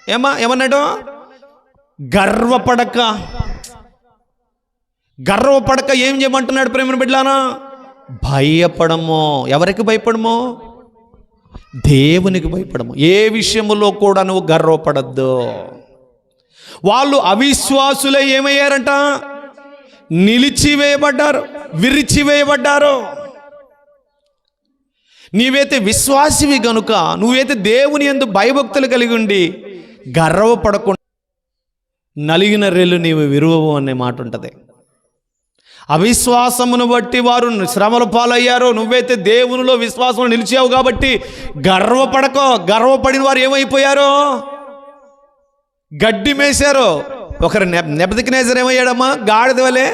ఏమన్నాడు? గర్వపడక ఏం చేయమంటున్నాడు ప్రేమ బిడ్డలారా? భయపడము. ఎవరికి భయపడము? దేవునికి భయపడము. ఏ విషయములో కూడా నువ్వు గర్వపడద్దు. వాళ్ళు అవిశ్వాసులే ఏమయ్యారంట? నిలిచివేయబడ్డారు, విరిచివేయబడ్డారు. నీవైతే విశ్వాసివి గనుక, నువ్వైతే దేవుని యందు భయభక్తులు కలిగి ఉండి గర్వపడకుండా నలిగిన రెల్లు నీవు విరువవు అనే మాట ఉంటుంది. అవిశ్వాసమును బట్టి వారు శ్రమల పాలయ్యారు. నువ్వైతే దేవునిలో విశ్వాసంలో నిలిచావు కాబట్టి గర్వపడకో. గర్వపడిన వారు ఏమైపోయారు? గడ్డి మేశారు. ఒకరు నెబుకద్నెజర్ ఏమయ్యాడమ్మా? గాడిద వలె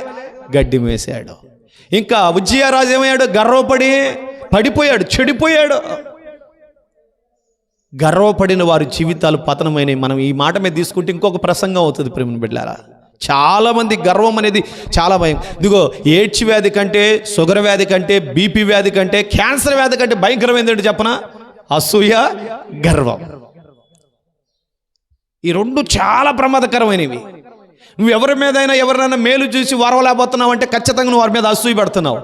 గడ్డి మేశాడు. ఇంకా ఉజ్జియా రాజు ఏమయ్యాడు? గర్వపడి పడిపోయాడు, చెడిపోయాడు. గర్వపడిన వారి జీవితాలు పతనమైనవి. మనం ఈ మాట మీద తీసుకుంటే ఇంకొక ప్రసంగం అవుతుంది ప్రేమ బిడ్డలారా. చాలామంది గర్వం అనేది చాలా భయం. ఇదిగో ఎయిడ్స్ వ్యాధి కంటే, షుగర్ వ్యాధి కంటే, బీపీ వ్యాధి కంటే, క్యాన్సర్ వ్యాధి కంటే భయంకరమైంది ఏంటో చెప్పనా? అసూయ, గర్వం. ఈ రెండు చాలా ప్రమాదకరమైనవి. నువ్వు ఎవరి మీదైనా ఎవరినైనా మేలు చూసి వరవలేకపోతున్నావు అంటే ఖచ్చితంగా నువ్వు వారి మీద అసూయ పడుతున్నావు.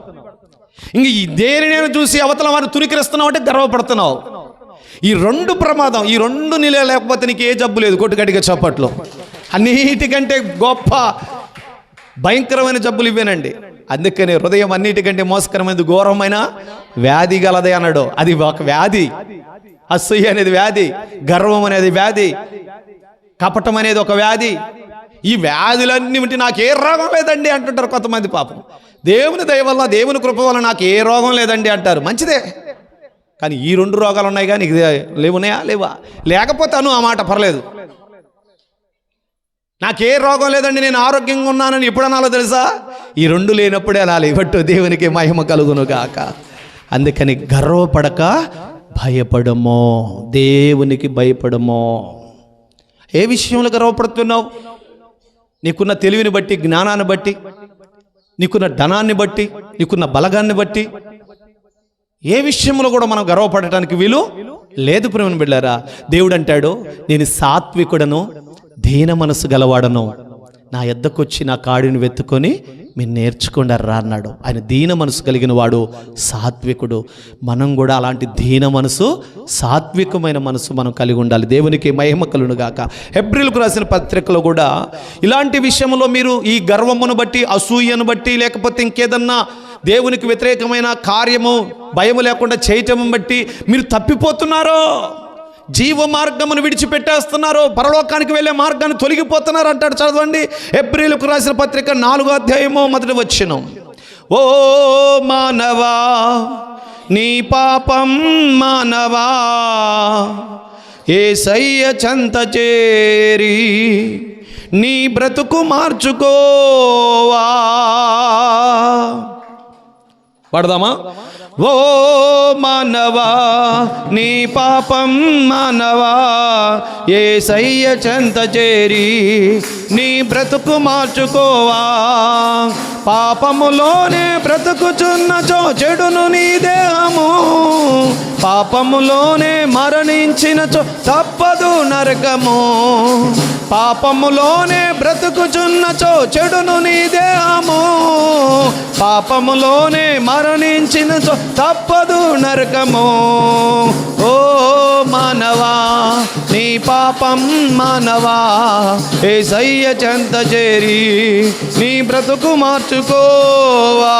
ఇంక దేనినైనా చూసి అవతల వారిని తురికిస్తున్నావు అంటే గర్వపడుతున్నావు. ఈ రెండు ప్రమాదం. ఈ రెండు లేకపోతే నీకు ఏ జబ్బు లేదు. కొట్టుగట్టిగా చప్పట్లో. అన్నిటికంటే గొప్ప భయంకరమైన జబ్బులు ఇవేనండి. అందుకని హృదయం అన్నిటికంటే మోసకరమైనది, ఘోరమైన వ్యాధి గలదే అన్నాడు. అది ఒక వ్యాధి. అసూయ అనేది వ్యాధి, గర్వం అనేది వ్యాధి, కపటం అనేది ఒక వ్యాధి. ఈ వ్యాధులన్నీ ఉంటే నాకు ఏ రోగం లేదండి అంటుంటారు కొంతమంది. పాపం దేవుని దయ వల్ల, దేవుని కృప వల్ల నాకు ఏ రోగం లేదండి అంటారు. మంచిదే, కానీ ఈ రెండు రోగాలు ఉన్నాయి కానీ నీకు లేవున్నాయా? లేవా? లేకపోతే అను ఆ మాట పర్లేదు. నాకే రోగం లేదండి, నేను ఆరోగ్యంగా ఉన్నానని ఎప్పుడు అనాలో తెలుసా? ఈ రెండు లేనప్పుడే అనాలి. బట్టు దేవునికి మహిమ కలుగును గాక. అందుకని గర్వపడక భయపడమో, దేవునికి భయపడమో. ఏ విషయంలో గర్వపడుతున్నావు? నీకున్న తెలివిని బట్టి, జ్ఞానాన్ని బట్టి, నీకున్న ధనాన్ని బట్టి, నీకున్న బలగాన్ని బట్టి ఏ విషయంలో కూడా మనం గర్వపడటానికి వీలు లేదు ప్రేమ బిడ్డలారా. దేవుడు అంటాడు, నేను సాత్వికుడను, దీన మనసు గలవాడను, నా యొద్దకొచ్చి నా కాడిని వెతుకొని మీరు నేర్చుకుంటారా అన్నాడు. ఆయన దీన మనసు కలిగిన వాడు సాత్వికుడు. మనం కూడా అలాంటి దీన మనసు, సాత్వికమైన మనసు మనం కలిగి ఉండాలి. దేవునికి మహిమ కలుగును గాక. హెబ్రీయులకు రాసిన పత్రికలో కూడా ఇలాంటి విషయంలో మీరు ఈ గర్వమును బట్టి, అసూయను బట్టి, లేకపోతే ఇంకేదన్నా దేవునికి వ్యతిరేకమైన కార్యము భయము లేకుండా చేయటం బట్టి మీరు తప్పిపోతున్నారో, జీవ మార్గమును విడిచిపెట్టేస్తున్నారు, పరలోకానికి వెళ్ళే మార్గాన్ని తొలగిపోతున్నారు అంటాడు. చదవండి హెబ్రీయులకు రాసిన పత్రిక 4వ అధ్యాయము 1వ వచనం. ఓ మానవా, నీ పాపం మానవా, యేసయ్య చెంత చేరి నీ బ్రతుకు మార్చుకోవా. పడదామా? ఓ మానవా, నీ పాపం మానవా, యేసయ్య చెంత చేరి నీ బ్రతుకు మార్చుకోవా. పాపములోనే బ్రతుకుచున్నచో చెడును నీ దేహము, పాపములోనే మరణించినచో తప్పదు నరకము. పాపములోనే బ్రతుకుచున్నచో చెడును నీ దేహము, పాపములోనే మరణించినచో తప్పదు నరకము. ఓ మానవా, నీ పాపం మానవా, యేసయ్య చెంత చేరి నీ బ్రతుకు మార్చుకోవా.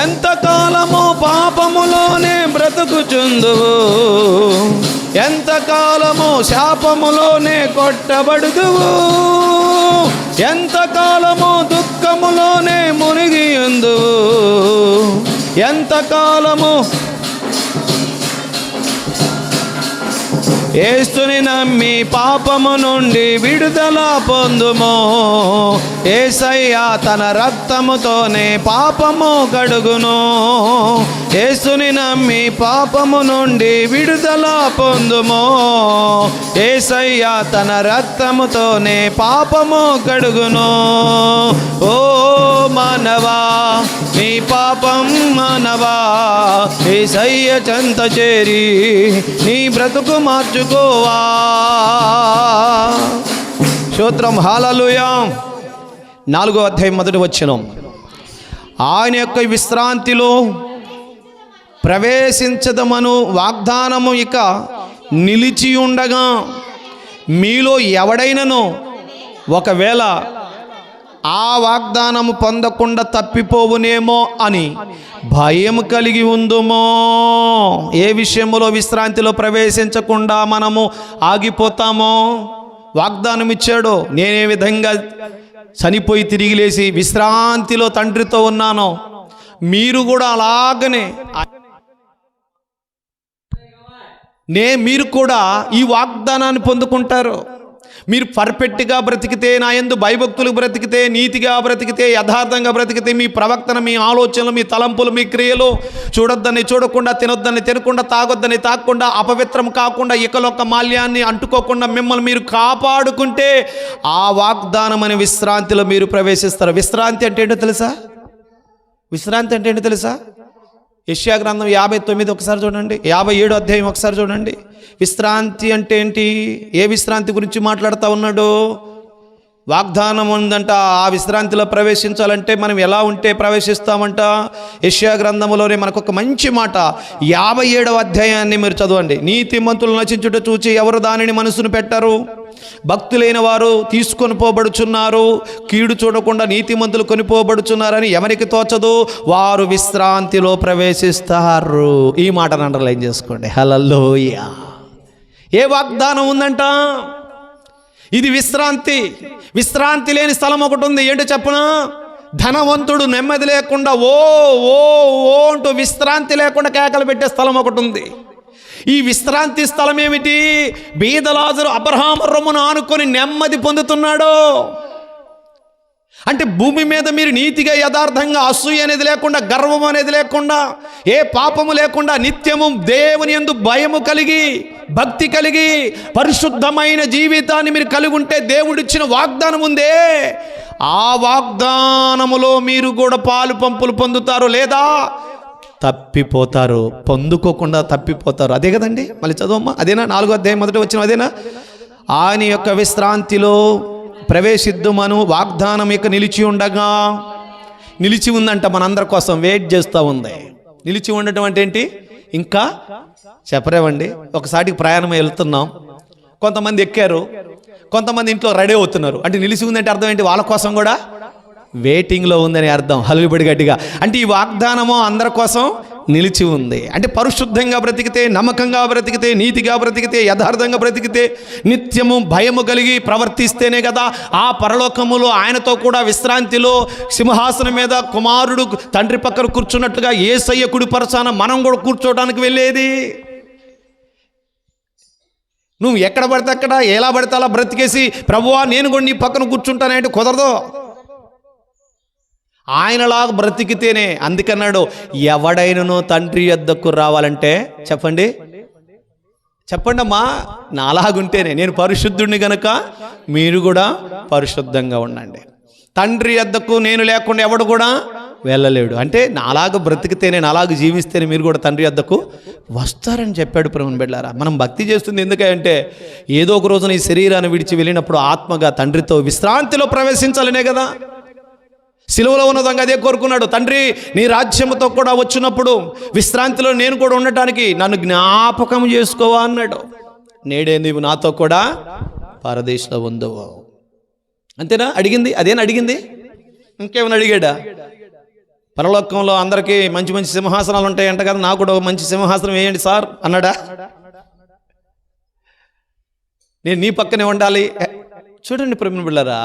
ఎంతకాలము పాపములోనే బ్రతుకుచుందువు, ఎంతకాలము శాపములోనే కొట్టబడుదువు, ఎంతకాలము దుఃఖములోనే మునిగియుందువు, ఎంతకాలము యేసుని నమ్మి పాపము నుండి విడుదల పొందుము. యేసయ్య తన రక్తముతోనే పాపము కడుగును. యేసుని నమ్మి పాపము నుండి విడుదల పొందుమో. యేసయ్య తన రక్తముతోనే పాపము కడుగును. ఓ మానవా నీ పాపం మానవా, యేసయ్య చెంత చేరి నీ బ్రతుకు మార్చుకోవా. స్తోత్రం, హల్లెలూయా. 4వ అధ్యాయం 1వ వచనం. ఆయన యొక్క విశ్రాంతిలో ప్రవేశించదమను వాగ్దానము ఇక నిలిచి ఉండగా మీలో ఎవడైనను ఒకవేళ ఆ వాగ్దానము పొందకుండా తప్పిపోవునేమో అని భయం కలిగి ఉందుమో. ఏ విషయంలో విశ్రాంతిలో ప్రవేశించకుండా మనము ఆగిపోతామో? వాగ్దానం ఇచ్చాడో, నేనే విధంగా చనిపోయి తిరిగి లేచి విశ్రాంతిలో తండ్రితో ఉన్నానో మీరు కూడా అలాగనే మీరు కూడా ఈ వాగ్దానాన్ని పొందుకుంటారు. మీరు పర్ఫెక్ట్గా బ్రతికితే, నా యందు భయభక్తులు బ్రతికితే, నీతిగా బ్రతికితే, యథార్థంగా బ్రతికితే, మీ ప్రవర్తన, మీ ఆలోచనలు, మీ తలంపులు, మీ క్రియలు, చూడొద్దని చూడకుండా, తినొద్దని తినకుండా, తాగొద్దని తాగకుండా, అపవిత్రం కాకుండా, ఇకలొక్క మాల్యాన్ని అంటుకోకుండా మిమ్మల్ని మీరు కాపాడుకుంటే ఆ వాగ్దానం అనే విశ్రాంతిలో మీరు ప్రవేశిస్తారు. విశ్రాంతి అంటే ఏంటో తెలుసా? విశ్రాంతి అంటే ఏంటో తెలుసా? యెషయా గ్రంథం 59 ఒకసారి చూడండి, 57వ అధ్యాయం ఒకసారి చూడండి. విశ్రాంతి అంటే ఏంటి? ఏ విశ్రాంతి గురించి మాట్లాడుతూ ఉన్నాడు? వాగ్దానం ఉందంట. ఆ విశ్రాంతిలో ప్రవేశించాలంటే మనం ఎలా ఉంటే ప్రవేశిస్తామంట? యెషయా గ్రంథంలోనే మనకు ఒక మంచి మాట, 57వ అధ్యాయాన్ని మీరు చదవండి. నీతిమంతులు నశించుట చూచి ఎవరు దానిని మనసును పెట్టరు, భక్తులైన వారు తీసుకొని పోబడుచున్నారు, కీడు చూడకుండా నీతిమంతులు కొనిపోబడుచున్నారని ఎవరికి తోచదు, వారు విశ్రాంతిలో ప్రవేశిస్తారు. ఈ మాటను అండర్లైన్ చేసుకోండి. హల్లెలూయా. ఏ వాగ్దానం ఉందంట? ఇది విశ్రాంతి. విశ్రాంతి లేని స్థలం ఒకటి ఉంది. ఏంటో చెప్పనా? ధనవంతుడు నెమ్మది లేకుండా ఓ ఓ ఓ అంటూ విశ్రాంతి లేకుండా కేకలు పెట్టే స్థలం ఒకటి ఉంది. ఈ విశ్రాంతి స్థలం ఏమిటి? బీదలాజరు అబ్రహాము రొమ్మును ఆనుకొని నెమ్మది పొందుతున్నాడు. అంటే భూమి మీద మీరు నీతిగా, యథార్థంగా, అసూయ అనేది లేకుండా, గర్వం అనేది లేకుండా, ఏ పాపము లేకుండా, నిత్యము దేవుని యందు భయము కలిగి, భక్తి కలిగి, పరిశుద్ధమైన జీవితాన్ని మీరు కలిగి ఉంటే దేవుడిచ్చిన వాగ్దానం ఉందే, ఆ వాగ్దానములో మీరు కూడా పాలు పంపులు పొందుతారు, లేదా తప్పిపోతారు. పొందుకోకుండా తప్పిపోతారు. అదే కదండి. మళ్ళీ చదవమ్మా, అదేనా? 4వ అధ్యాయం 1వ వచనం అదేనా? ఆయన యొక్క విశ్రాంతిలో ప్రవేశిద్దుమను వాగ్దానం ఇక నిలిచి ఉండగా. నిలిచి ఉందంట, మనందరి కోసం వెయిట్ చేస్తూ ఉంది. నిలిచి ఉండటం అంటే ఏంటి? ఇంకా చెప్పరేమండి. ఒకసారికి ప్రయాణం వెళ్తున్నాం, కొంతమంది ఎక్కారు, కొంతమంది ఇంట్లో రెడీ అవుతున్నారు. అంటే నిలిచి ఉందంటే అర్థం ఏంటి? వాళ్ళ కోసం కూడా వెయిటింగ్లో ఉందని అర్థం. హల్లుబడి గట్టిగా. అంటే ఈ వాగ్దానము అందరి కోసం నిలిచి ఉంది. అంటే పరిశుద్ధంగా బ్రతికితే, నమ్మకంగా బ్రతికితే, నీతిగా బ్రతికితే, యథార్థంగా బ్రతికితే, నిత్యము భయము కలిగి ప్రవర్తిస్తేనే కదా ఆ పరలోకములో ఆయనతో కూడా విశ్రాంతిలో సింహాసనం మీద కుమారుడు తండ్రి పక్కన కూర్చున్నట్లుగా యేసయ్య కుడి పరచాన మనం కూడా కూర్చోవడానికి వెళ్ళేది. నువ్వు ఎక్కడ పడితే అక్కడ, ఎలా పడితే అలా బ్రతికేసి ప్రభువా నేను కూడా నీ పక్కన కూర్చుంటానంటే కుదరదు. ఆయనలాగా బ్రతికితేనే. అందుకన్నాడు, ఎవడైనను తండ్రి యొద్దకు రావాలంటే చెప్పండి అమ్మా, నాలాగుంటేనే. నేను పరిశుద్ధుడిని గనుక మీరు కూడా పరిశుద్ధంగా ఉండండి. తండ్రి యొద్దకు నేను లేకుండా ఎవడు కూడా వెళ్ళలేడు. అంటే నాలాగా బ్రతికితేనే, నాలాగా జీవిస్తేనే మీరు కూడా తండ్రి యొద్దకు వస్తారని చెప్పాడు ప్రభువుని బిడ్డలారా. మనం భక్తి చేస్తుంది ఎందుకంటే ఏదో ఒక రోజున ఈ శరీరాన్ని విడిచి వెళ్ళినప్పుడు ఆత్మగా తండ్రితో విశ్రాంతిలో ప్రవేశించాలనే కదా. సిలువలో ఉన్నదంగా అదే కోరుకున్నాడు. తండ్రి నీ రాజ్యముతో కూడా వచ్చినప్పుడు విశ్రాంతిలో నేను కూడా ఉండటానికి నన్ను జ్ఞాపకం చేసుకోవా అన్నాడు. నేడే నీవు నాతో కూడా పరదేశంలో ఉందువు. అంతేనా అడిగింది? అదేనా అడిగింది? ఇంకేమైనా అడిగాడా? పరలోకంలో అందరికీ మంచి మంచి సింహాసనాలు ఉంటాయంట కదా, నాకు కూడా మంచి సింహాసనం వేయండి సార్ అన్నాడా? నేను నీ పక్కనే ఉండాలి. చూడండి ప్రేమ బిళ్ళారా,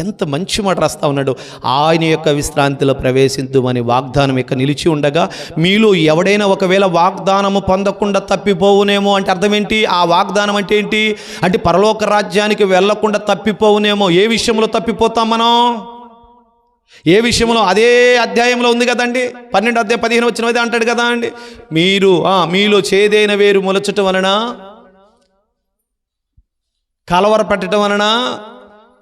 ఎంత మంచి మాట రాస్తా ఉన్నాడు. ఆయన యొక్క విశ్రాంతిలో ప్రవేశిద్దుమని వాగ్దానం ఇక నిలిచి ఉండగా మీలో ఎవడైనా ఒకవేళ వాగ్దానము పొందకుండా తప్పిపోవునేమో అంటే అర్థం ఏంటి? ఆ వాగ్దానం అంటే ఏంటి? అంటే పరలోక రాజ్యానికి వెళ్లకుండా తప్పిపోవునేమో. ఏ విషయంలో తప్పిపోతాం మనం? ఏ విషయంలో? అదే అధ్యాయంలో ఉంది కదండి, 12 అధ్యాయం 15 వచ్చినది అంటాడు కదా అండి, మీలో చేదైన వేరు మొలచటం వలన, కలవర పెట్టడం వలన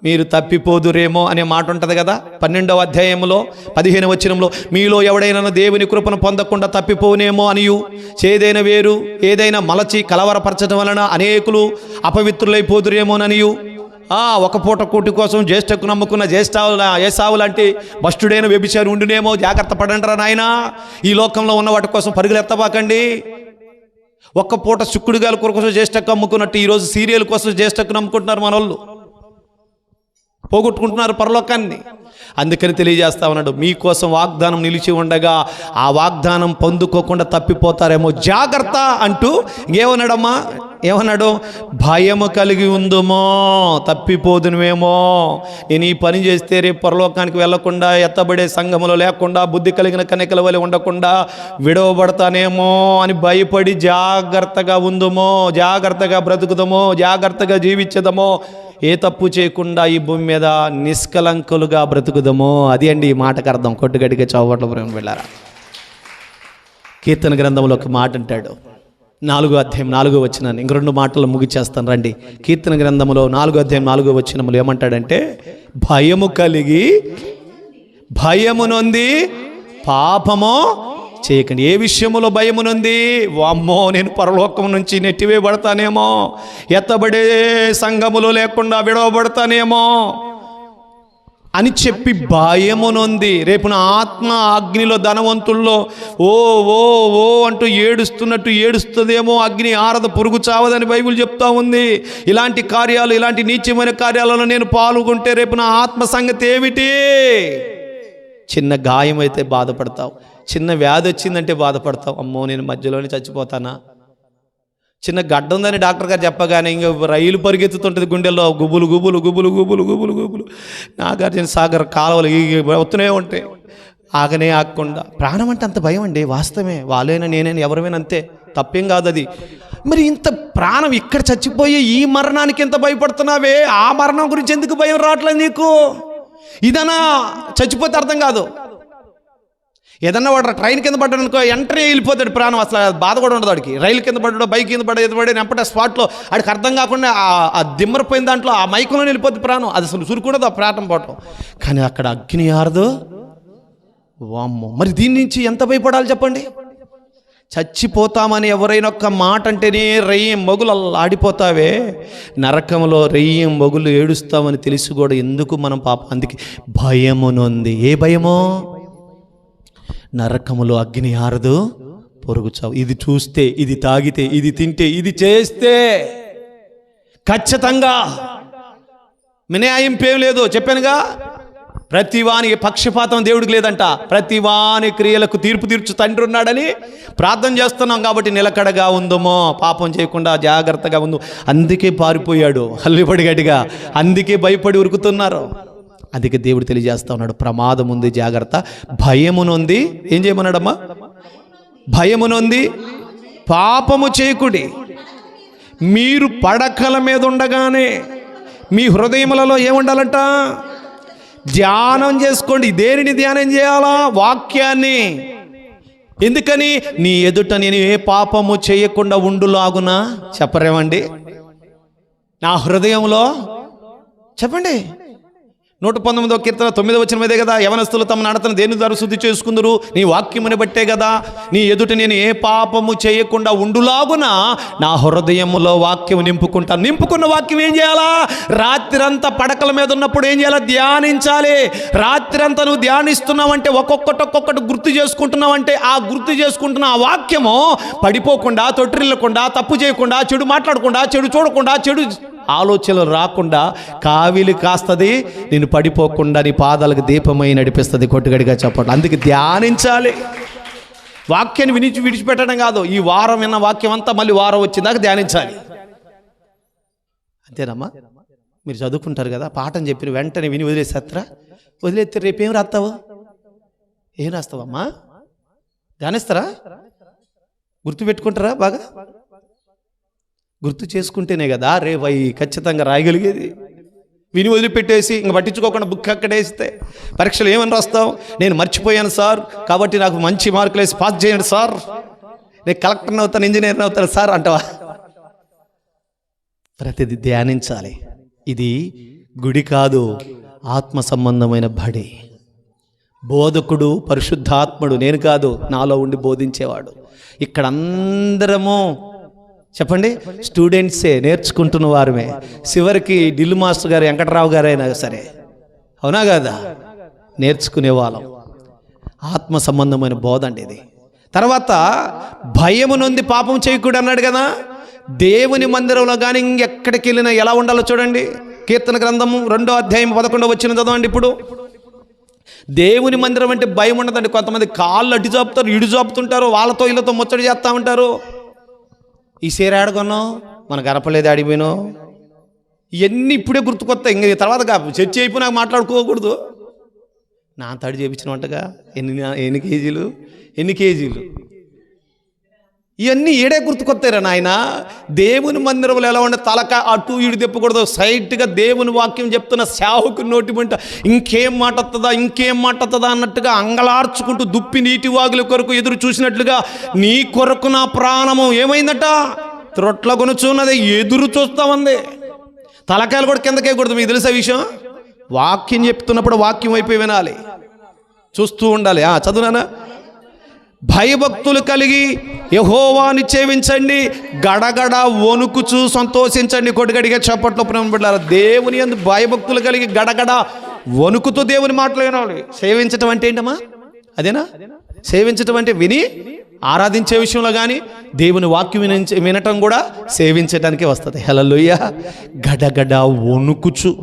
మీరు తప్పిపోదురేమో అనే మాట ఉంటుంది కదా 12వ అధ్యాయంలో 15వ వచనంలో. మీలో ఎవడైనా దేవుని కృపను పొందకుండా తప్పిపోనేమో అనియు, చేదైన వేరు ఏదైనా మలచి కలవరపరచడం వలన అనేకులు అపవిత్రులైపోదురేమోననియు, ఒక పూట కూటి కోసం జ్యేష్ఠకు నమ్ముకున్న ఏసావు లాంటి భ్రష్టుడైన వ్యభిచారి ఉండునేమో. జాగ్రత్త పడంటారా నాయనా, ఈ లోకంలో ఉన్న వాటి కోసం పరుగులు ఎత్తబాకండి. ఒక్క పూట చిక్కుడుగాల కూర కోసం జ్యేష్ఠకు అమ్ముకున్నట్టు ఈరోజు సీరియల్ కోసం జ్యేష్ఠకు నమ్ముకుంటున్నారు మనోళ్ళు, పోగొట్టుకుంటున్నారు పరలోకాన్ని. అందుకని తెలియజేస్తా ఉన్నాడు, మీకోసం వాగ్దానం నిలిచి ఉండగా ఆ వాగ్దానం పొందుకోకుండా తప్పిపోతారేమో, జాగ్రత్త అంటూ ఏమన్నాడు? భయము కలిగి ఉందుమో, తప్పిపోదునుమేమో. నేను ఈ పని చేస్తే రేపు పరలోకానికి వెళ్లకుండా, ఎత్తబడే సంఘములో లేకుండా, బుద్ధి కలిగిన కన్యకల వలె ఉండకుండా విడవబడతానేమో అని భయపడి జాగ్రత్తగా ఉందుమో, జాగ్రత్తగా బ్రతుకుదమో, జాగ్రత్తగా జీవించదమో, ఏ తప్పు చేయకుండా ఈ భూమి మీద నిష్కలంకులుగా బ్రతుకుదమో. అది అండి ఈ మాటకు అర్థం. కొట్టుగడిగా చౌవట్ల ప్రేమ వెళ్ళారా. కీర్తన గ్రంథంలో ఒక మాట అంటాడు, 4వ అధ్యాయం 4వ వచనాన్ని, ఇంక 2 మాటలు ముగిచేస్తాను రండి. కీర్తన గ్రంథంలో 4వ అధ్యాయం 4వ వచనములు ఏమంటాడంటే, భయము కలిగి భయము నొంది పాపము చేయకండి. ఏ విషయములో భయము నొంది? వామ్మో, నేను పరలోకం నుంచి నెట్టివేయబడతానేమో, ఎత్తబడే సంఘములో లేకుండా విడవబడతానేమో అని చెప్పి భయము నొంది, రేపు నా ఆత్మ అగ్నిలో ధనవంతుల్లో ఓ ఓ ఓ అంటూ ఏడుస్తున్నట్టు ఏడుస్తుందేమో, అగ్ని ఆరద, పురుగు చావదని బైబిల్ చెప్తా ఉంది. ఇలాంటి కార్యాలు, ఇలాంటి నీచమైన కార్యాలలో నేను పాల్గొంటే రేపు నా ఆత్మ సంగతి ఏమిటి? చిన్న గాయం అయితే బాధపడతావు, చిన్న వ్యాధి వచ్చిందంటే బాధపడతావు, అమ్మో నేను మధ్యలోనే చచ్చిపోతానా. చిన్న గడ్డ ఉందని డాక్టర్ గారు చెప్పగానే ఇంకా రైలు పరిగెత్తుతుంటుంది గుండెల్లో, గుబులు గుబులు గుబులు గుబులు గుబులు గుబులు. నాగార్జున సాగర్ కాలువలు వస్తూనే ఉంటాయి, ఆగనే ఆగకుండా. ప్రాణం అంటే అంత భయం అండి, వాస్తవమే. వాళ్ళైనా నేనైనా ఎవరైనా అంతే, తప్పేం కాదు అది. మరి ఇంత ప్రాణం ఇక్కడ చచ్చిపోయే ఈ మరణానికి ఎంత భయపడుతున్నావే, ఆ మరణం గురించి ఎందుకు భయం రావట్లేదు నీకు? ఇదనా చచ్చిపోతే అర్థం కాదు. ఏదన్నా వాడు ట్రైన్ కింద పడ్డాడు అనుకో, వెంటనే వెళ్ళిపోతాడు ప్రాణం, అసలు బాధ కూడా ఉండదు వాడికి. రైలు కింద పడ్డాడు, బైక్ కింద పడ్డాడు, ఎంపటే స్పాట్లో వాడికి అర్థం కాకుండా ఆ దిమ్మరిపోయిన దాంట్లో ఆ మైకులో వెళ్ళిపోద్ది ప్రాణం, అది అసలు సురుకూడదు ఆ ప్రాణం పోవటం. కానీ అక్కడ అగ్ని ఆరదు, వామ్మో. మరి దీని నుంచి ఎంత భయపడాలి చెప్పండి? చచ్చిపోతామని ఎవరైనా ఒక్క మాట అంటేనే రెయ్యం మొగులు ఆడిపోతావే, నరకంలో రెయ్యం మొగులు ఏడుస్తామని తెలిసి కూడా ఎందుకు మనం పాపం? అందుకే భయమునుంది. ఏ భయమో? నరకములో అగ్ని ఆరదు, పొరుగు చావు. ఇది చూస్తే, ఇది తాగితే, ఇది తింటే, ఇది చేస్తే ఖచ్చితంగా మినహాయింపేం లేదు. చెప్పానుగా, ప్రతివాని పక్షపాతం దేవుడికి లేదంట. ప్రతివాని క్రియలకు తీర్పు తీర్చు తండ్రి ఉన్నాడని ప్రార్థన చేస్తున్నాం కాబట్టి నిలకడగా ఉందమో, పాపం చేయకుండా జాగ్రత్తగా ఉందో. అందుకే పారిపోయాడు హల్లిపడి గట్టిగా, అందుకే భయపడి ఉరుకుతున్నారు. అందుకే దేవుడు తెలియజేస్తా ఉన్నాడు, ప్రమాదం ఉంది, జాగ్రత్త. భయమునుంది, ఏం చేయమన్నాడమ్మా? భయమునుంది పాపము చేయకుడి. మీరు పడకల మీద ఉండగానే మీ హృదయములలో ఏముండాలంట? ధ్యానం చేసుకోండి. దేనిని ధ్యానం చేయాలా? వాక్యాన్ని. ఎందుకని? నీ ఎదుట నేను ఏ పాపము చేయకుండా ఉండులాగునా. చెప్పరేమండి? నా హృదయంలో చెప్పండి. 119వ కీర్తన 9వ వచనం ఇదే కదా, యవనస్తులు తమ నడతను దేని ద్వారా శుద్ధి చేసుకుందరు? నీ వాక్యముని బట్టే కదా. నీ ఎదుట నేను ఏ పాపము చేయకుండా ఉండులాగున నా హృదయములో వాక్యం నింపుకుంటాను. నింపుకున్న వాక్యం ఏం చేయాలా? రాత్రంతా పడకల మీద ఉన్నప్పుడు ఏం చేయాలా? ధ్యానించాలి. రాత్రంతా నువ్వు ధ్యానిస్తున్నావంటే, ఒక్కొక్కటి గుర్తు చేసుకుంటున్నావంటే, ఆ గుర్తు చేసుకుంటున్న ఆ వాక్యము పడిపోకుండా, తొట్టిల్లకుండా, తప్పు చేయకుండా, చెడు మాట్లాడకుండా, చెడు చూడకుండా, చెడు ఆలోచనలు రాకుండా కావిలి కాస్తుంది. నేను పడిపోకుండా నీ పాదాలకు దీపమై నడిపిస్తుంది. కొట్టుగడిగా చెప్పండి. అందుకే ధ్యానించాలి. వాక్యాన్ని విడిచిపెట్టడం కాదు. ఈ వారం విన్న వాక్యం అంతా మళ్ళీ వారం వచ్చిందాక ధ్యానించాలి. అంతేనమ్మా? మీరు చదువుకుంటారు కదా, పాఠం చెప్పిన వెంటనే విని వదిలేసేత్తరా? వదిలేస్తే రేపేం రాస్తావు? ఏం రాస్తావమ్మా? ధ్యానిస్తారా? గుర్తుపెట్టుకుంటారా? బాగా గుర్తు చేసుకుంటేనే కదా రేపు అవి ఖచ్చితంగా రాయగలిగేది. విని వదిలిపెట్టేసి ఇంక పట్టించుకోకుండా బుక్ అక్కడేస్తే పరీక్షలు ఏమని రాస్తావు? నేను మర్చిపోయాను సార్, కాబట్టి నాకు మంచి మార్కులు వేసి పాస్ చేయండి సార్, నేను కలెక్టర్ని అవుతాను, ఇంజనీర్ని అవుతాను సార్ అంటావా? ప్రతిదీ ధ్యానించాలి. ఇది గుడి కాదు, ఆత్మ సంబంధమైన బడి. బోధకుడు పరిశుద్ధాత్ముడు, నేను కాదు, నాలో ఉండి బోధించేవాడు. ఇక్కడ అందరము చెప్పండి స్టూడెంట్సే, నేర్చుకుంటున్న వారమే. చివరికి ఢిల్లీ మాస్టర్ గారు వెంకటరావు గారైనా సరే, అవునా కదా, నేర్చుకునే వాళ్ళం. ఆత్మ సంబంధమైన బోధ అండి ఇది. తర్వాత భయము నొంది పాపం చేయకూడదు అన్నాడు కదా. దేవుని మందిరంలో కానీ ఇంకెక్కడికి వెళ్ళినా ఎలా ఉండాలో చూడండి. కీర్తన గ్రంథము 2వ అధ్యాయం 11వ వచనం చదవండి. ఇప్పుడు దేవుని మందిరం అంటే భయం ఉండదండి. కొంతమంది కాళ్ళు అడ్డు చాపుతారు, ఇడు చాపుతుంటారు, వాళ్ళతో వీళ్ళతో ముచ్చడి చేస్తూ ఉంటారు. ఈ చీర ఆడుకున్నావు, మన గరపలేదు ఆడిపోయినావు, ఇవన్నీ ఇప్పుడే గుర్తుకొస్తాయి. ఇంక తర్వాత చర్చ అయిపోయి నాకు మాట్లాడుకోకూడదు. నా తడి చేయించిన వంటగా ఎన్ని కేజీలు ఇవన్నీ ఏడే గుర్తుకొస్తారా నాయన. దేవుని మందిరంలో ఎలా ఉండే తలక అటు ఇటు తిప్పకూడదు. సైట్గా దేవుని వాక్యం చెప్తున్న సేవకు నోటి వెంట ఇంకేం మాట వస్తుందా అన్నట్టుగా అంగలార్చుకుంటూ దుప్పి నీటి వాగుల కొరకు ఎదురు చూసినట్లుగా నీ కొరకు నా ప్రాణము ఏమైందట, త్రొట్ల కొనుచున్నది, ఎదురు చూస్తా ఉంది. తలకాయలు కూడా కిందకేయకూడదు. మీకు తెలుసా విషయం? వాక్యం చెప్తున్నప్పుడు వాక్యం వైపు వినాలి, చూస్తూ ఉండాలి. చదువునానా. భయభక్తులు కలిగి యెహోవాని సేవించండి, గడగడ వణుకుచు సంతోషించండి. కొడుగడిగా చప్పట్లో ప్రేమపడాలి. దేవుని యందు భయభక్తులు కలిగి గడగడ వణుకుతూ దేవుని మాటలు వినాలి. సేవించటం అంటే ఏంటమ్మా? అదేనా సేవించటం అంటే? విని ఆరాధించే విషయంలో కానీ దేవుని వాక్యం వినటం కూడా సేవించటానికే వస్తుంది. హల్లెలూయా. గడగడ వణుకుచు.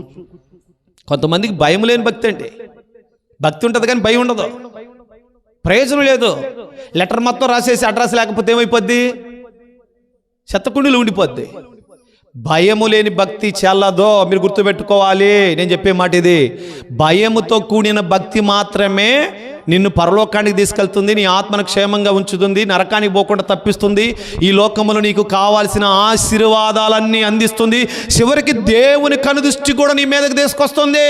కొంతమందికి భయం లేని భక్తి అండి. భక్తి ఉంటుంది కానీ భయం ఉండదు, ప్రయోజనం లేదు. లెటర్ మొత్తం రాసేసి అడ్రస్ లేకపోతే ఏమైపోద్ది? చెత్తకుండీలు ఉండిపోద్ది. భయము లేని భక్తి చెల్లదో. మీరు గుర్తుపెట్టుకోవాలి, నేను చెప్పే మాట ఇది. భయముతో కూడిన భక్తి మాత్రమే నిన్ను పరలోకానికి తీసుకెళ్తుంది, నీ ఆత్మను క్షేమంగా ఉంచుతుంది, నరకానికి పోకుండా తప్పిస్తుంది, ఈ లోకములో నీకు కావాల్సిన ఆశీర్వాదాలన్నీ అందిస్తుంది, చివరికి దేవుని కనుదృష్టి కూడా నీ మీదకి తీసుకొస్తుంది.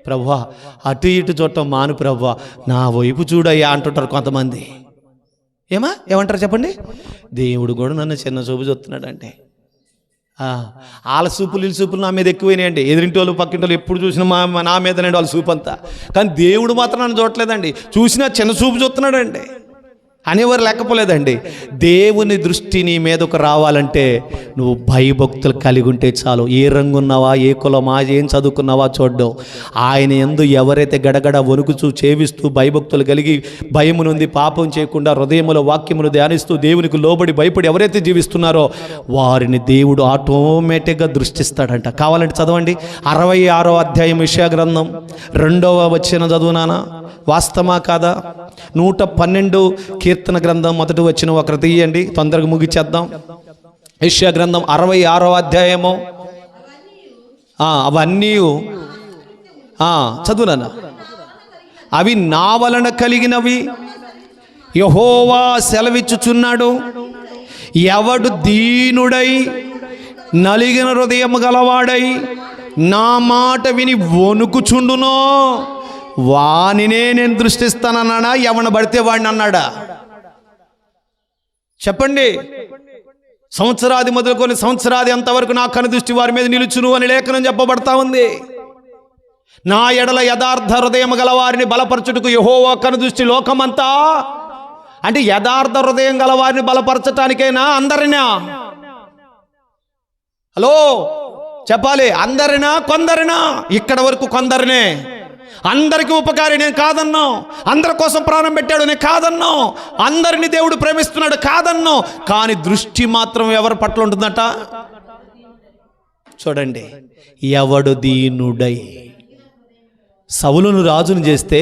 ప్రభువా అటు ఇటు చూడటం మాను ప్రభువా, నా వైపు చూడయ్యా అంటుంటారు కొంతమంది. ఏమంటారు చెప్పండి? దేవుడు కూడా నన్ను చిన్న చూపు చూస్తున్నాడు అంటే వాళ్ళ సూపులు వీళ్ళ సూపులు నా మీద ఎక్కువైనాయండి. ఎదురింటి వాళ్ళు పక్కింటి వాళ్ళు ఎప్పుడు చూసినా నా మీదనండి వాళ్ళ సూపు అంతా. కానీ దేవుడు మాత్రం నన్ను చూడట్లేదండి, చూసినా చిన్న చూపు చూస్తున్నాడండి అనేవారు లేకపోలేదండి. దేవుని దృష్టి నీ మీదకు రావాలంటే నువ్వు భయభక్తులు కలిగి ఉంటే చాలు. ఏ రంగు ఉన్నావా, ఏ కులమా, ఏం చదువుకున్నావా చూడ్డం. ఆయన యందు ఎవరైతే గడగడ వణుకుచూ చేవిస్తూ భయభక్తులు కలిగి భయము నుండి పాపం చేయకుండా హృదయములో వాక్యమును ధ్యానిస్తూ దేవునికి లోబడి భయపడి ఎవరైతే జీవిస్తున్నారో వారిని దేవుడు ఆటోమేటిక్గా దృష్టిస్తాడంట. కావాలంటే చదవండి 66వ అధ్యాయం యెషయా గ్రంథం 2వ వచనం చదువునానా. వాస్తవమా కాదా? 112 కీర్తన గ్రంథం 1వ వచనం ఒకరు తీయండి, తొందరగా ముగిచేద్దాం. యెషయా గ్రంథం 66వ అధ్యాయము. అవన్నీ చదువునా. అవి నా వలన కలిగినవి, యెహోవా సెలవిచ్చుచున్నాడు. ఎవడు దీనుడై నలిగిన హృదయము గలవాడై నా మాట విని వణుకుచుండునో వానినే నేను దృష్టిస్తానన్నాడా? ఎవన పడితే వాడిని అన్నాడా? చెప్పండి. సంవత్సరాది మొదలుకొని సంవత్సరాది అంతవరకు నా కనుదృష్టి వారి మీద నిలుచును అని లేఖనం చెప్పబడతా ఉంది. నా ఎడల యథార్థ హృదయం గల వారిని బలపరచుటకు యెహోవా కనుదృష్టి లోకమంతా. అంటే యథార్థ హృదయం గల వారిని బలపరచటానికైనా అందరినా? హలో చెప్పాలి. అందరినా కొందరినా? ఇక్కడ వరకు కొందరినే. అందరికీ ఉపకారి నేను కాదన్నా, అందరి కోసం ప్రాణం పెట్టాడు నేను కాదన్నా, అందరిని దేవుడు ప్రేమిస్తున్నాడు కాదన్నా. కానీ దృష్టి మాత్రం ఎవరి పట్ల ఉంటుందట? చూడండి. ఎవడు దీనుడై. సౌలును రాజును చేస్తే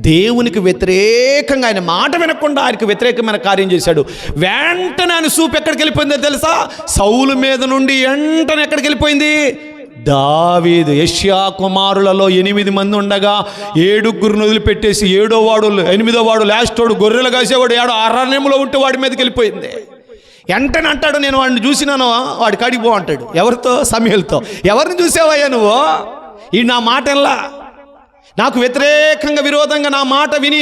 దేవునికి వ్యతిరేకంగా, ఆయన మాట వినకుండా ఆయనకు వ్యతిరేకమైన కార్యం చేశాడు. వెంటనే ఆయన చూపు ఎక్కడికి వెళ్ళిపోయిందో తెలుసా? సౌలు మీద నుండి వెంటనే ఎక్కడికి వెళ్ళిపోయింది? దావీదు. యెషయా కుమారులలో 8 మంది ఉండగా 7 వదిలిపెట్టేసి 7వ వాడు 8వ వాడు లాస్టోడు గొర్రెలు కాసేవాడు 7 అరణ్యంలో ఉంటే వాడి మీదకి వెళ్ళిపోయింది. వెంటనే అంటాడు, నేను వాడిని చూసినాను, వాడి కాడికి పో అంటాడు. ఎవరితో? సమూయేలుతో. ఎవరిని చూసావయ్యా నువ్వు? ఈ నా మాట ఎలా, నాకు వ్యతిరేకంగా విరోధంగా నా మాట విని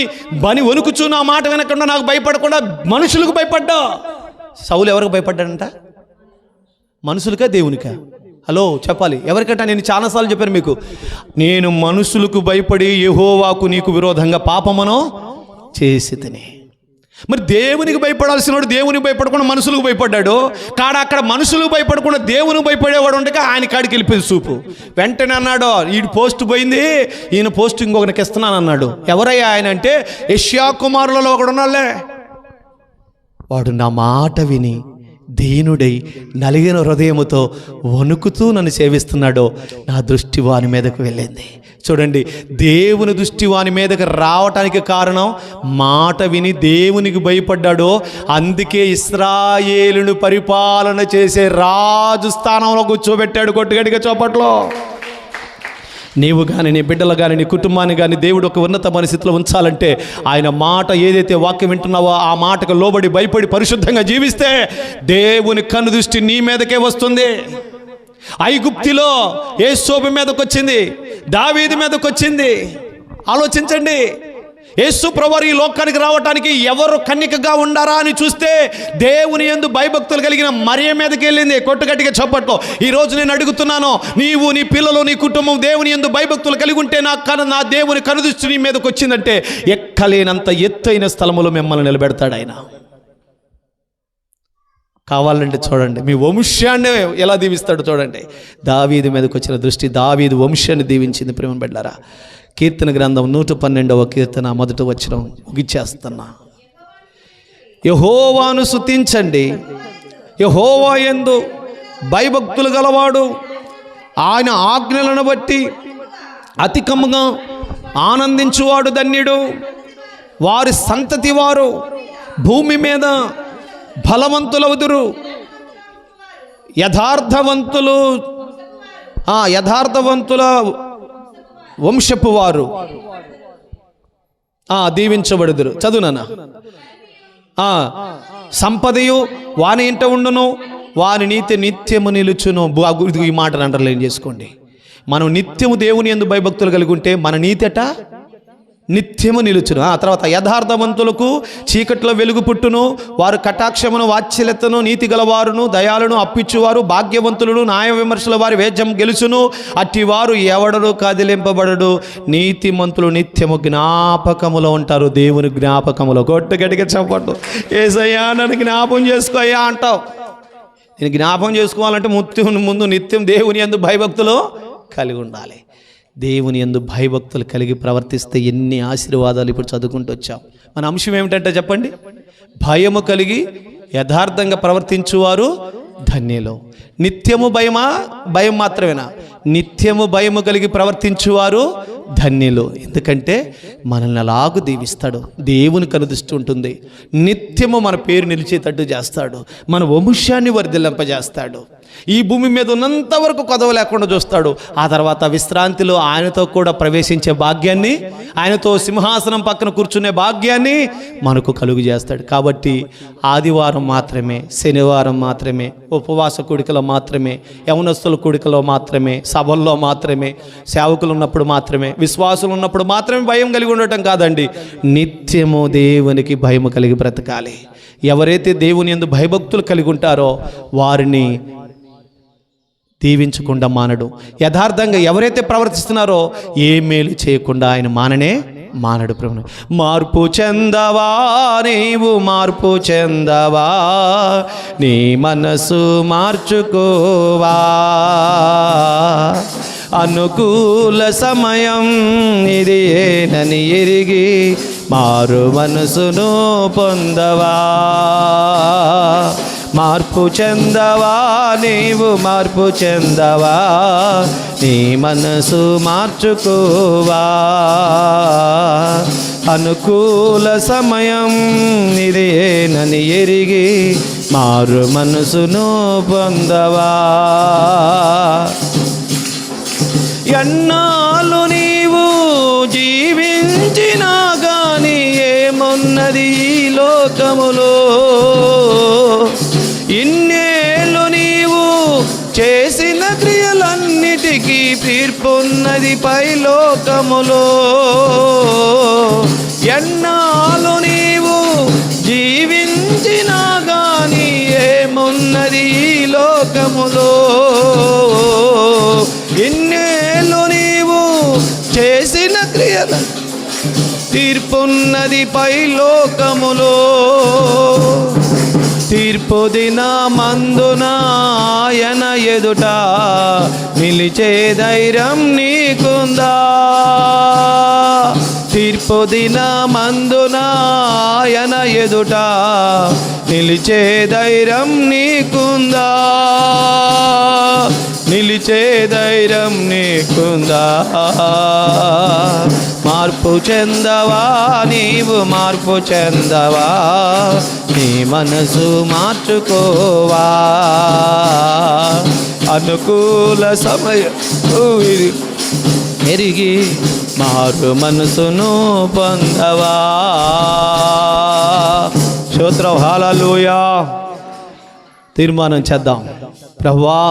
వణుకుచూ నా మాట వినకుండా నాకు భయపడకుండా మనుషులకు భయపడ్డా. సౌలు ఎవరికి భయపడ్డాడంట? మనుషులకా దేవునికా? హలో చెప్పాలి. ఎవరికంటే నేను చాలాసార్లు చెప్పాను మీకు, నేను మనుషులకు భయపడి యెహోవాకు నీకు విరోధంగా పాపమును చేసి తిని. మరి దేవునికి భయపడాల్సిన వాడు దేవునికి భయపడకుండా మనుషులకు భయపడ్డాడు. అక్కడ మనుషులకు భయపడకుండా దేవునికి భయపడేవాడు ఉండగా ఆయన కాడికి వెళ్ళిపోయింది చూపు. వెంటనే అన్నాడు, ఈ పోస్ట్ పోయింది, ఈయన పోస్ట్ ఇంకొకరికి ఇస్తున్నాను అన్నాడు. ఎవరయ్యా ఆయన అంటే, యెషయా కుమారులలో ఒకడు ఉన్నాళ్ళే, వాడు నా మాట విని దీనుడై నలిగిన హృదయముతో వణుకుతూ నన్ను సేవిస్తున్నాడో నా దృష్టి వాని మీదకు వెళ్ళింది. చూడండి, దేవుని దృష్టి వాని మీదకి రావటానికి కారణం మాట విని దేవునికి భయపడ్డాడో. అందుకే ఇశ్రాయేలును పరిపాలన చేసే రాజు స్థానంలో కూర్చోబెట్టాడు. కొట్టుగడిగా చోపట్లో. నీవు కానీ నీ బిడ్డలు కానీ నీ కుటుంబాన్ని కానీ దేవుడు ఒక ఉన్నత పరిస్థితిలో ఉంచాలంటే ఆయన మాట ఏదైతే వాక్యం వింటున్నావో ఆ మాటకు లోబడి భయపడి పరిశుద్ధంగా జీవిస్తే దేవుని కన్ను దృష్టి నీ మీదకే వస్తుంది. ఐగుప్తిలో యేసోబు మీదకి వచ్చింది, దావీదు మీదకి వచ్చింది. ఆలోచించండి, యేసు ప్రభువు ఈ లోకానికి రావటానికి ఎవరు కన్నికగా ఉండారా అని చూస్తే దేవుని యందు భయభక్తులు కలిగిన మరియ మీదకి వెళ్ళింది. కొట్టుగట్టిగా చప్పట్లో. ఈరోజు నేను అడుగుతున్నాను, నీవు నీ పిల్లలు నీ కుటుంబం దేవుని యందు భయభక్తులు కలిగి ఉంటే నా దేవుని కనుదృష్టి నీ మీదకి వచ్చిందంటే ఎక్కలేనంత ఎత్తైన స్థలములో మిమ్మల్ని నిలబెడతాడు ఆయన. కావాలంటే చూడండి, మీ వంశాన్ని ఎలా దీవిస్తాడు చూడండి. దావీదు మీదకి వచ్చిన దృష్టి దావీదు వంశాన్ని దీవించింది. ప్రేమ బిడ్డలారా, కీర్తన గ్రంథం 112వ కీర్తన 1వ వచనం ముగిచేస్తున్నా. యెహోవాను స్తుతించండి, యెహోవా యందు భయభక్తులు గలవాడు ఆయన ఆజ్ఞలను బట్టి అధికముగా ఆనందించువాడు ధన్యుడు. వారి సంతతి వారు భూమి మీద బలవంతులవుదురు. యథార్థవంతుల వంశపు వారు దీవించబడుదురు. చదువునా, సంపదయు వాని ఇంట ఉండును, వాని నీతి నిత్యము నిలుచును. ఈ మాటను అండర్లైన్ చేసుకోండి. మనం నిత్యము దేవుని యందు భయభక్తులు కలిగి ఉంటే మన నీతి అట నిత్యము నిలుచును. ఆ తర్వాత యథార్థవంతులకు చీకట్లో వెలుగు పుట్టును, వారు కటాక్షమును వాత్సల్యతను నీతి గలవారును దయాలను అప్పిచ్చువారు భాగ్యవంతులను న్యాయ విమర్శల వారి వేద్యం గెలుచును. అట్టి వారు ఎవడను కదిలింపబడడు. నీతిమంతులు నిత్యము జ్ఞాపకములో ఉంటారు. దేవుని జ్ఞాపకములో. గట్టిగా చెప్పట్టు. యేసయ్యా నన్ను జ్ఞాపకం చేసుకోయ్యా అంటావు. నేను జ్ఞాపకం చేసుకోవాలంటే ముందు నిత్యం దేవుని యందు భయభక్తులు కలిగి ఉండాలి. దేవుని యందు భయభక్తులు కలిగి ప్రవర్తిస్తే ఎన్ని ఆశీర్వాదాలు ఇప్పుడు చదువుకుంటూ వచ్చాం. మన అంశం ఏమిటంటే చెప్పండి, భయము కలిగి యథార్థంగా ప్రవర్తించువారు ధన్యులు. నిత్యము భయం మాత్రమేనా? నిత్యము భయము కలిగి ప్రవర్తించువారు ధన్యులు. ఎందుకంటే మనల్ని అలాగూ దీవిస్తాడు. దేవుని కనుదృష్టి ఉంటుంది. నిత్యము మన పేరు నిలిచేటట్టు చేస్తాడు. మన వంశాన్ని వర్ధిల్లింపజేస్తాడు. ఈ భూమి మీద ఉన్నంత వరకు కొదవ లేకుండా చూస్తాడు. ఆ తర్వాత విశ్రాంతిలో ఆయనతో కూడా ప్రవేశించే భాగ్యాన్ని, ఆయనతో సింహాసనం పక్కన కూర్చునే భాగ్యాన్ని మనకు కలుగు చేస్తాడు. కాబట్టి ఆదివారం మాత్రమే, శనివారం మాత్రమే, ఉపవాస కూడికలో మాత్రమే, యవనస్తుల కూడికలో మాత్రమే, సభల్లో మాత్రమే, సేవకులు ఉన్నప్పుడు మాత్రమే, విశ్వాసులు ఉన్నప్పుడు మాత్రమే భయం కలిగి ఉండటం కాదండి. నిత్యము దేవునికి భయము కలిగి బ్రతకాలి. ఎవరైతే దేవుని యందు భయభక్తులు కలిగి ఉంటారో వారిని దీవించకుండా మానడు. యథార్థంగా ఎవరైతే ప్రవర్తిస్తున్నారో ఏ మేలు చేయకుండా ఆయన మానడు. ప్రభువు, మార్పు చెందవా నీవు, మార్పు చెందవా, నీ మనసు మార్చుకోవా, అనుకూల సమయం ఇది ఏనని ఎరిగి మారు మనసును పొందవా. మార్పు చెందవా నీవు, మార్పు చెందవా, నీ మనసు మార్చుకోవా, అనుకూల సమయం ఇది ఏనని ఎరిగి మారు మనసును పొందవా. ఎన్నాళ్ళు నీవు జీవించినా గాని ఏమున్నది ఈ లోకములో, తీర్పున్నది పైలోకములో. ఎన్నాళ్ళు నీవు జీవించినా గాని ఏమున్నది ఈ లోకములో. ఇన్నేళ్ళు నీవు చేసిన క్రియల తీర్పున్నది పైలోకములో. తీర్పు దినమందున ఆయన ఎదుట నిలిచే ధైర్యం నీకుందా. తీర్పు దినమందున ఆయన ఎదుట నిలిచే ధైర్యం నీకుందా. నిలిచే ధైర్యం నీకుందా. మార్పు చెందవా నీవు, మార్పు చెందవా, నీ మనసు మార్చుకోవా. అనుకూల సమయం ఎరిగి మారు మనసును పొందవా. స్తోత్రం, హల్లెలూయా. తీర్మానం చేద్దాం. ప్రభువా,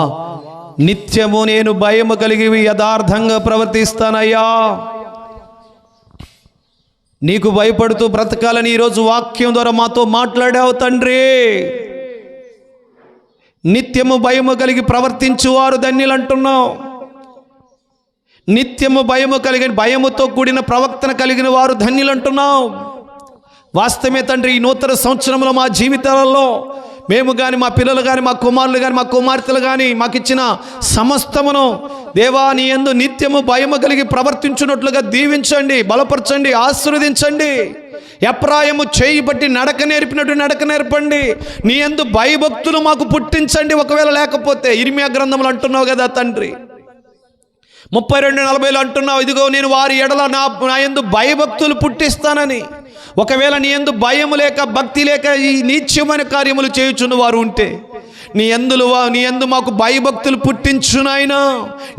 నిత్యము నేను భయము కలిగి యథార్థంగా ప్రవర్తిస్తానయ్యా. నీకు భయపడుతూ బ్రతకాలని ఈరోజు వాక్యం ద్వారా మాతో మాట్లాడావు తండ్రి. నిత్యము భయము కలిగి ప్రవర్తించువారు ధన్యులు అంటున్నావు. నిత్యము భయము కలిగిన, భయముతో కూడిన ప్రవర్తన కలిగిన వారు ధన్యులు అంటున్నావు. వాస్తవమే తండ్రి. ఈ నూతన సంవత్సరంలో మా జీవితాలలో మేము కానీ, మా పిల్లలు కానీ, మా కుమారులు కానీ, మా కుమార్తెలు కానీ, మాకు ఇచ్చిన సమస్తమును దేవా నీ యందు నిత్యము భయము కలిగి ప్రవర్తించున్నట్లుగా దీవించండి, బలపరచండి, ఆశీర్వదించండి. ఎప్రాయము చేయి బట్టి నడక నేర్పినట్టు నడక నేర్పండి. నీ యందు భయభక్తులు మాకు పుట్టించండి. ఒకవేళ లేకపోతే ఇర్మియా గ్రంథములు అంటున్నావు కదా తండ్రి, 32:40 అంటున్నావు, ఇదిగో నేను వారి ఎడల నా యందు భయభక్తులు పుట్టిస్తానని. ఒకవేళ నీ యందు భయము లేక, భక్తి లేక ఈ నీచమైన కార్యములు చేయుచున్న వారు ఉంటే నీ యందు మాకు భయభక్తులు పుట్టించు నాయనా.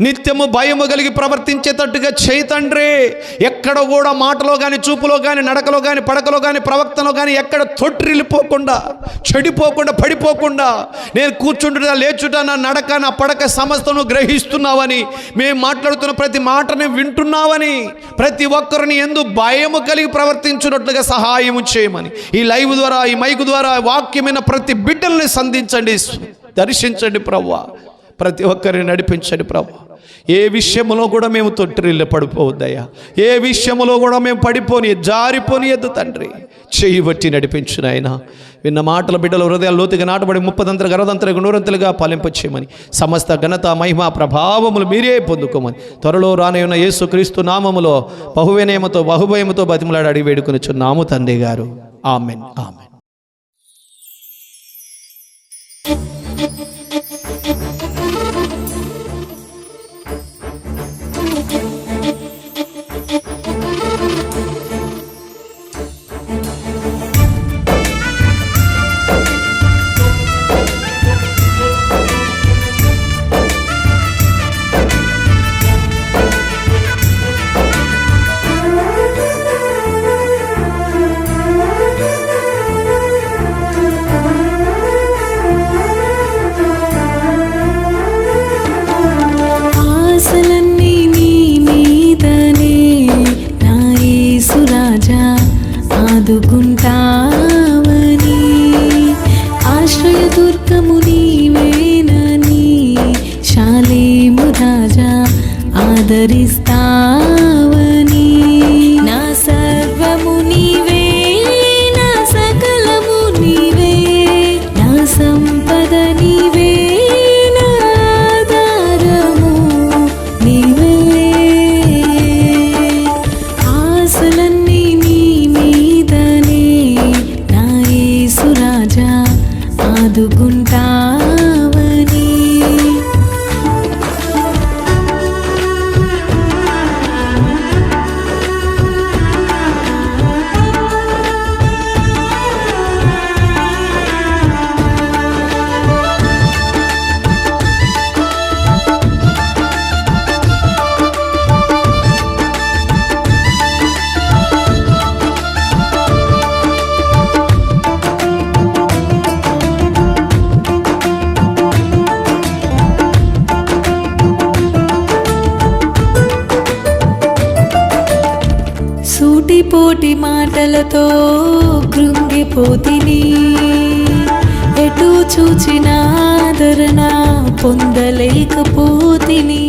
నిత్యము భయము కలిగి ప్రవర్తించేటట్టుగా చేయి తండ్రి. ఎక్కడ కూడా మాటలో కానీ, చూపులో కానీ, నడకలో కానీ, పడకలో కానీ, ప్రవక్తలో కానీ ఎక్కడ తొట్టిల్లిపోకుండా, చెడిపోకుండా, పడిపోకుండా, నేను కూర్చుంటున్నా, లేచుట, నా నడక, నా పడక సమస్తను గ్రహిస్తున్నావని, మేము మాట్లాడుతున్న ప్రతి మాటని వింటున్నావని, ప్రతి ఒక్కరిని యందు భయము కలిగి ప్రవర్తించున్నట్లుగా సహాయం చేయమని ఈ లైవ్ ద్వారా, ఈ మైకు ద్వారా వాక్యమైన ప్రతి బిడ్డల్ని సంధించండి, దర్శించండి ప్రభువా. ప్రతి ఒక్కరిని నడిపించండి ప్రభువా. ఏ విషయంలో కూడా మేము తొట్టిల్లు పడిపోవద్దయ్యా. ఏ విషయంలో కూడా మేము జారిపోనియద్దు తండ్రి. చేయబట్టి నడిపించు నాయనా. విన్న మాటల బిడ్డల హృదయాలు లోతుగా నాటబడి 30 అరదంతలుగా 100 ఫలింపచేయమని, సమస్త ఘనత, మహిమ, ప్రభావములు మీరే పొందుకోమని త్వరలో రానయ్యున్న యేసుక్రీస్తు నామములో బహువినయముతో, బహుభయముతో బతిమలాడి అడిగి వేడుకొనుచున్నాము తండ్రి గారు. Amen, amen. ఆదుకుంటావని, ఆశ్రయదుర్గము నీవేనని, శాలేము రాజా ఆదరిస్తావని. నా సర్వము నీవే, నా సకలము నీవే, నా సంపద నీవే, నా ఆధారము నీవే. ఆశలన్నీ ఆదుకుంటావని. మాటలతో కృంగిపోతిని, ఎటు చూచిన ఆదరణ పొందలేకపోతిని.